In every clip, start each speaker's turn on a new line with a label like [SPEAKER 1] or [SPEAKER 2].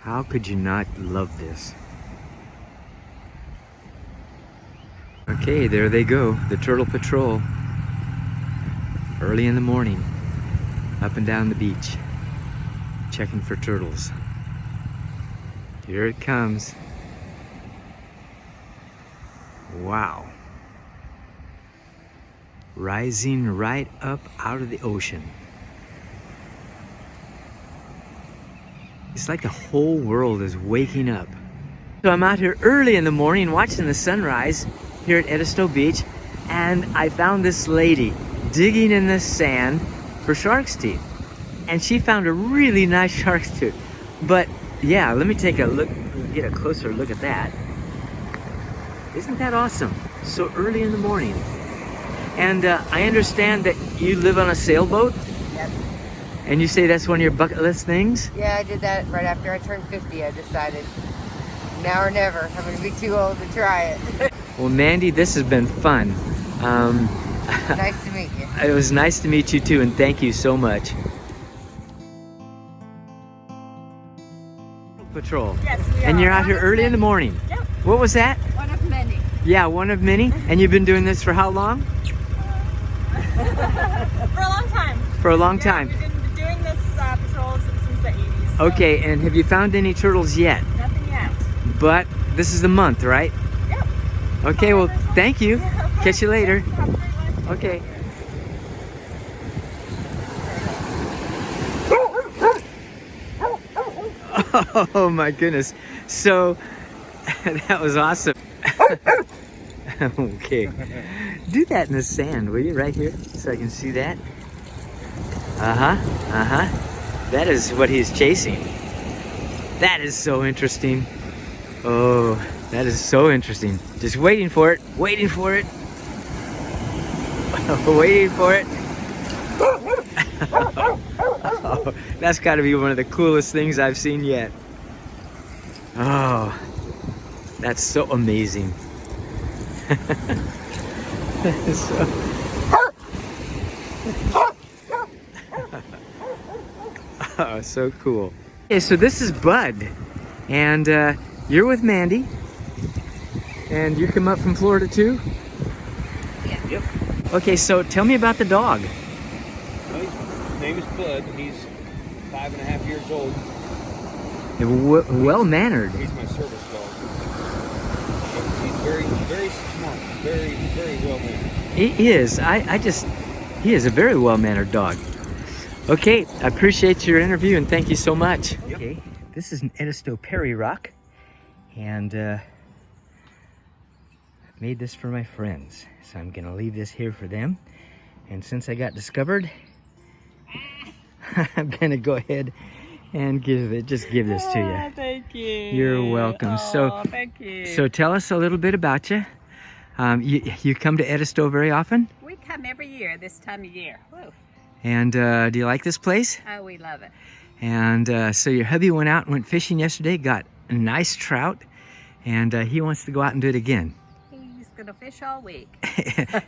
[SPEAKER 1] How could you not love this? Okay, there they go, the Turtle Patrol. Early in the morning, up and down the beach, checking for turtles. Here it comes. Wow. Rising right up out of the ocean. It's like the whole world is waking up. So I'm out here early in the morning watching the sunrise here at Edisto Beach, and I found this lady digging in the sand for shark's teeth. And she found a really nice shark's tooth. But yeah, let me take a look, get a closer look at that. Isn't that awesome? So early in the morning. And I understand that you live on a sailboat?
[SPEAKER 2] Yep.
[SPEAKER 1] And you say that's one of your bucket list things?
[SPEAKER 2] Yeah, I did that right after I turned 50. I decided now or never. I'm going to be too old to try it.
[SPEAKER 1] Well, Mandy, this has been fun.
[SPEAKER 2] Nice to meet you.
[SPEAKER 1] It was nice to meet you too, and thank you so much. Patrol.
[SPEAKER 3] Yes, we are.
[SPEAKER 1] And you're out here early in the morning.
[SPEAKER 3] Yep.
[SPEAKER 1] What was that?
[SPEAKER 3] One of many.
[SPEAKER 1] Yeah, one of many. And you've been doing this for how long?
[SPEAKER 3] For a long time.
[SPEAKER 1] For a long time.
[SPEAKER 3] We've been doing this patrol since the 80s. So
[SPEAKER 1] Okay, and have you found any turtles yet?
[SPEAKER 3] nothing yet.
[SPEAKER 1] But this is the month, right?
[SPEAKER 3] Yep.
[SPEAKER 1] Okay, well, thank you.
[SPEAKER 3] Yeah, okay.
[SPEAKER 1] Catch you later.
[SPEAKER 3] Have a great one.
[SPEAKER 1] Okay. Oh my goodness. So, that was awesome. Okay. Do that in the sand, will you, right here, so I can see that? That is what he's chasing. That is so interesting. Oh, that is so interesting. Just waiting for it, waiting for it. Waiting for it. Oh, that's got to be one of the coolest things I've seen yet. Oh, that's so amazing. Oh, so cool. Okay, so this is Bud, and you're with Mandy, and you come up from Florida too?
[SPEAKER 2] Yeah.
[SPEAKER 4] Yep.
[SPEAKER 1] Okay, so tell me about the dog.
[SPEAKER 4] Well, his name is Bud. He's 5.5 years old.
[SPEAKER 1] Well-mannered.
[SPEAKER 4] He's my service dog. He's very, very smart. Very, very well mannered.
[SPEAKER 1] He is. He is a very well-mannered dog. Okay, I appreciate your interview and thank you so much.
[SPEAKER 4] Yep.
[SPEAKER 1] Okay, this is an Edisto Perry rock, and made this for my friends. So I'm gonna leave this here for them. And since I got discovered, I'm gonna go ahead and give this to you.
[SPEAKER 3] Thank you.
[SPEAKER 1] You're welcome.
[SPEAKER 3] Oh, thank you.
[SPEAKER 1] So tell us a little bit about you. You come to Edisto very often?
[SPEAKER 3] We come every year this time of year. Woo.
[SPEAKER 1] And do you like this place?
[SPEAKER 3] Oh, we love it.
[SPEAKER 1] And so your hubby went out and went fishing yesterday, got a nice trout, and he wants to go out and do it again.
[SPEAKER 3] He's gonna fish all week.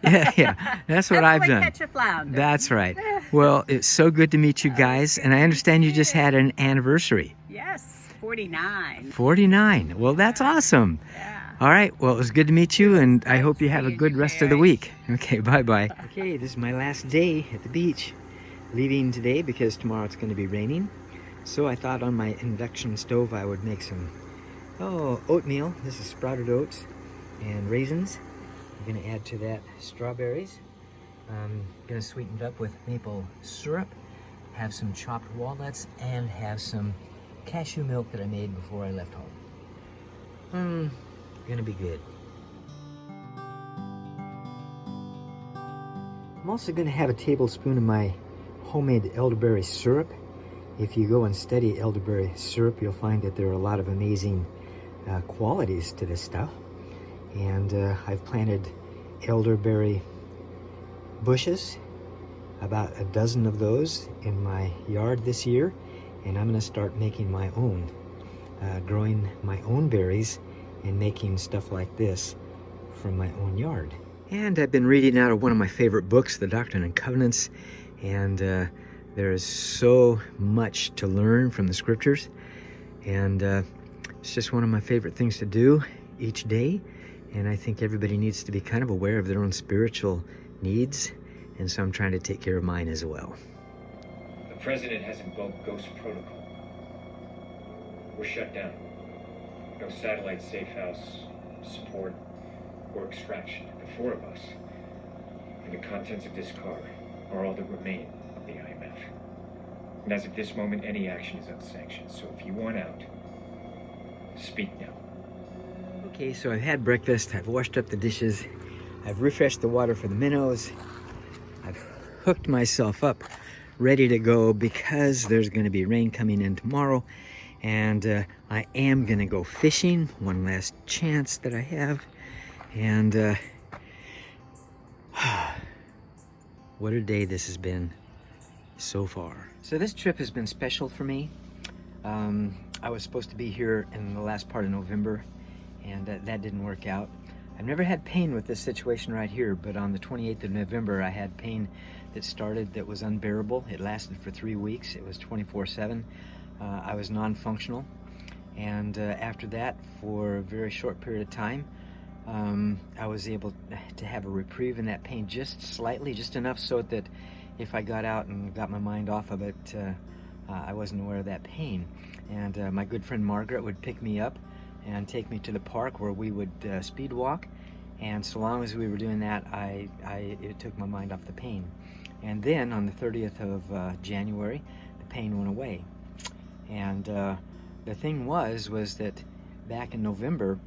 [SPEAKER 1] Yeah, that's what I've done.
[SPEAKER 3] Catch a flounder.
[SPEAKER 1] That's right. Well, it's so good to meet you guys, and I understand you just had an anniversary.
[SPEAKER 3] Yes, 49.
[SPEAKER 1] 49. Well, that's awesome.
[SPEAKER 3] Yeah.
[SPEAKER 1] All right, well, it was good to meet you, and I hope you have a
[SPEAKER 3] seeing
[SPEAKER 1] good
[SPEAKER 3] you,
[SPEAKER 1] rest of the
[SPEAKER 3] Gary.
[SPEAKER 1] week. Okay, bye-bye. Okay, this is my last day at the beach. Leaving today because tomorrow it's going to be raining. So I thought on my induction stove I would make some oatmeal. This is sprouted oats and raisins. I'm going to add to that strawberries. I'm going to sweeten it up with maple syrup, have some chopped walnuts, and have some cashew milk that I made before I left home. Gonna be good. I'm also gonna have a tablespoon of my homemade elderberry syrup. If you go and study elderberry syrup, you'll find that there are a lot of amazing qualities to this stuff. And I've planted elderberry bushes, about a dozen of those in my yard this year, and I'm gonna start making my own, growing my own berries and making stuff like this from my own yard. And I've been reading out of one of my favorite books, The Doctrine and Covenants, and there is so much to learn from the scriptures. And it's just one of my favorite things to do each day. And I think everybody needs to be kind of aware of their own spiritual needs. And so I'm trying to take care of mine as well.
[SPEAKER 5] The president has invoked ghost protocol. We're shut down. No satellite safe house, support, or extraction. The four of us and the contents of this car are all that remain of the IMF. And as of this moment, any action is unsanctioned. So if you want out, speak now.
[SPEAKER 1] Okay, so I've had breakfast, I've washed up the dishes, I've refreshed the water for the minnows, I've hooked myself up, ready to go because there's going to be rain coming in tomorrow, and I am going to go fishing, one last chance that I have, and what a day this has been so far. So this trip has been special for me. I was supposed to be here in the last part of November, and that didn't work out. I've never had pain with this situation right here, but on the 28th of November I had pain that started that was unbearable. It lasted for 3 weeks. It was 24/7. I was non-functional, and after that, for a very short period of time, I was able to have a reprieve in that pain just slightly, just enough so that if I got out and got my mind off of it, I wasn't aware of that pain. And my good friend Margaret would pick me up and take me to the park where we would speed walk, and so long as we were doing that, it took my mind off the pain. And then on the 30th of January, the pain went away. And the thing was that back in November,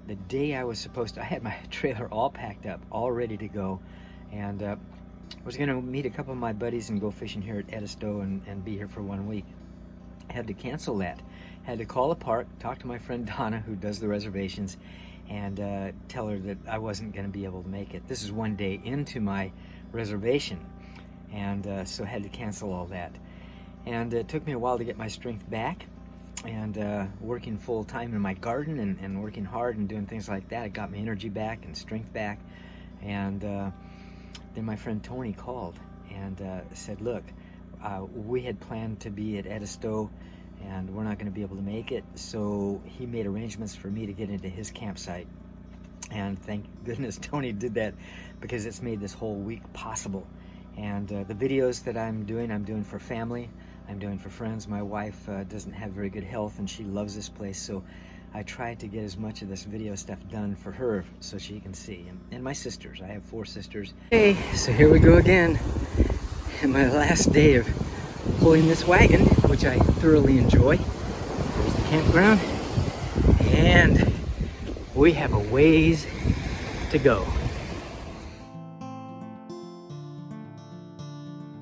[SPEAKER 1] the day I was supposed to, I had my trailer all packed up, all ready to go, and I was going to meet a couple of my buddies and go fishing here at Edisto and be here for 1 week. I had to cancel that. Had to call the park, talk to my friend Donna, who does the reservations, and tell her that I wasn't going to be able to make it. This is 1 day into my reservation, and so I had to cancel all that. And it took me a while to get my strength back, and working full time in my garden and working hard and doing things like that, it got my energy back and strength back. And then my friend Tony called and said, look, we had planned to be at Edisto, and we're not going to be able to make it, so he made arrangements for me to get into his campsite. And thank goodness Tony did that, because it's made this whole week possible. And the videos that I'm doing for family, I'm doing for friends. My wife doesn't have very good health, and she loves this place, so I tried to get as much of this video stuff done for her so she can see. And my sisters, I have 4 sisters. Hey, so here we go again. And my last day of pulling this wagon, which I thoroughly enjoy. There's the campground, and we have a ways to go.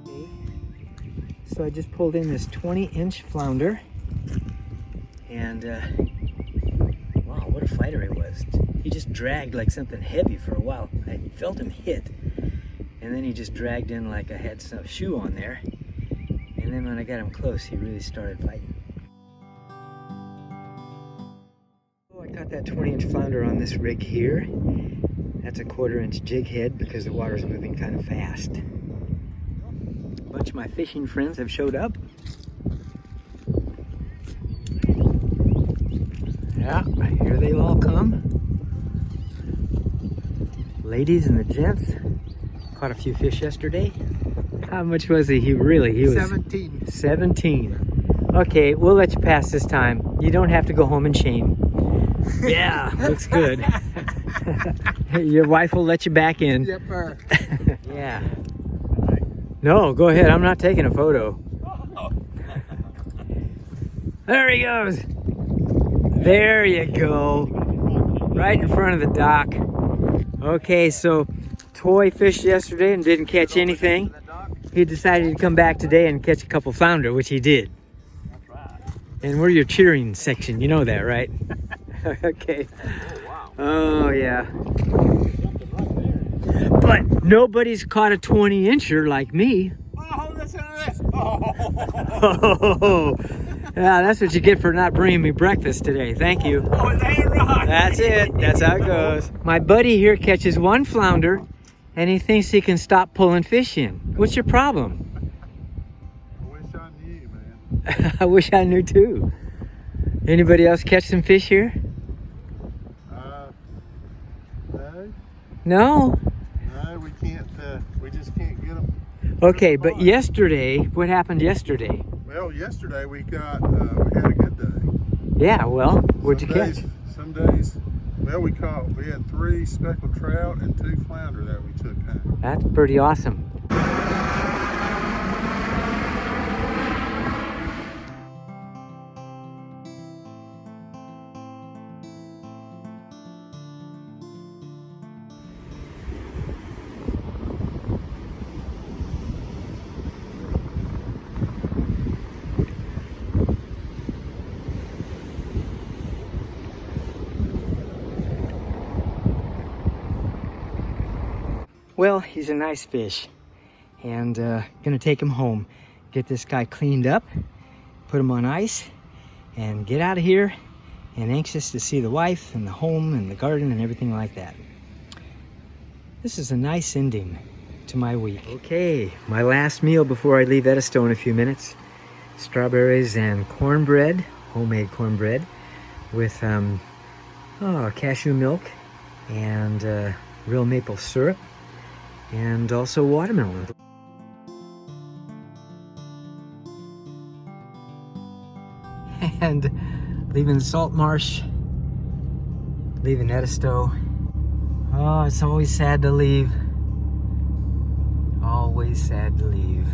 [SPEAKER 1] Okay. So I just pulled in this 20-inch flounder, and wow, what a fighter he was. He just dragged like something heavy for a while. I felt him hit, and then he just dragged in like I had some shoe on there. And then when I got him close, he really started fighting. Oh, I got that 20-inch flounder on this rig here. That's a 1/4-inch jig head because the water's moving kind of fast. A bunch of my fishing friends have showed up. Yeah, here they all come. Ladies and the gents. Caught a few fish yesterday. How much was he? He was
[SPEAKER 4] 17.
[SPEAKER 1] 17. Okay, we'll let you pass this time. You don't have to go home in shame. Yeah, looks good. Your wife will let you back in.
[SPEAKER 4] Yep.
[SPEAKER 1] Yeah. No, go ahead. I'm not taking a photo. There he goes. There you go. Right in front of the dock. Okay, so Toy fished yesterday and didn't catch anything. He decided to come back today and catch a couple flounder, which he did.
[SPEAKER 4] That's right.
[SPEAKER 1] And we're your cheering section, you know that, right? Okay.
[SPEAKER 4] Oh, wow.
[SPEAKER 1] Oh, yeah.
[SPEAKER 4] Something right there.
[SPEAKER 1] But nobody's caught a 20-incher like me.
[SPEAKER 4] Oh, listen to this. Oh.
[SPEAKER 1] Oh, yeah, that's what you get for not bringing me breakfast today. Thank you.
[SPEAKER 4] Oh, is that right?
[SPEAKER 1] That's it. That's how it goes. My buddy here catches 1 flounder, and he thinks he can stop pulling fish in. What's your problem?
[SPEAKER 4] I wish I knew, man.
[SPEAKER 1] I wish I knew too. Anybody else catch some fish here?
[SPEAKER 6] No,
[SPEAKER 1] No?
[SPEAKER 6] no, we can't, we just can't get them.
[SPEAKER 1] Okay, but yesterday, what happened yesterday?
[SPEAKER 6] Well, yesterday we got, we had a good day.
[SPEAKER 1] Yeah, well, what'd you catch?
[SPEAKER 6] Some days, well, we had 3 speckled trout and 2 flounder that we took home.
[SPEAKER 1] That's pretty awesome. Well, he's a nice fish, and gonna take him home, get this guy cleaned up, put him on ice, and get out of here, and anxious to see the wife and the home and the garden and everything like that. This is a nice ending to my week. Okay, my last meal before I leave Edisto in a few minutes. Strawberries and cornbread, homemade cornbread, with cashew milk and real maple syrup, and also watermelon. And leaving Salt Marsh, leaving Edisto. Oh, it's always sad to leave. Always sad to leave.